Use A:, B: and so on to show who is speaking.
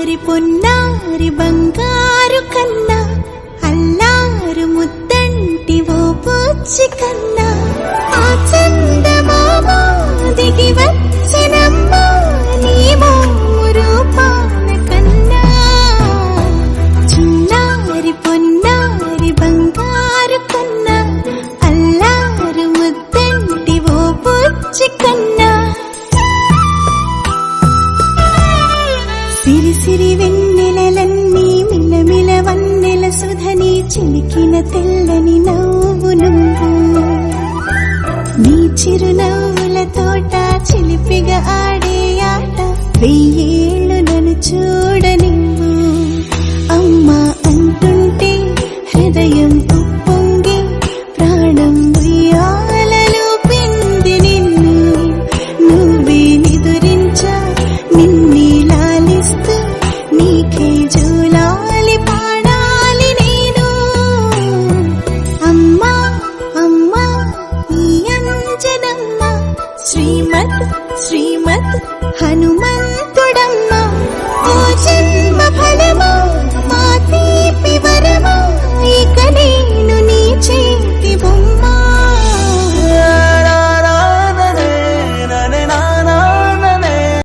A: చిన్నారి పొన్నారి బంగారు కన్నా అల్లారు ముద్దంటి ఓ బుజ్జి కన్నా ఆ చందమామ దిగి వచ్చినమ్మా నీ మోము రూపాన కన్నా చిన్నారి పొన్నారి బంగారు కన్నా అల్లారు ముద్దంటి ఓ బుజ్జి కన్నా సిరి సిరి వెన్నెలలన్నీ మిలమిల వన్నెల సుధని చిలికిన తెల్లని నవ్వు నువ్వు నీ చిరునవ్వుల తోట చిలిపిగా ఆడే ఆట వెయ్యేళ్ళు నన్ను చూడనివ్వు అమ్మా అంటుంటే హృదయం ఉప్పొంగి ప్రాణం ఉయ్యాలలో పిండి నిన్ను నువ్వే నిదురించా నిన్నే లాలిస్తూ నీకే జూలాలి పాడాలి నేను అమ్మా అమ్మా ఈ అంజనమ్మ శ్రీమత్ శ్రీమత్ హనుమన్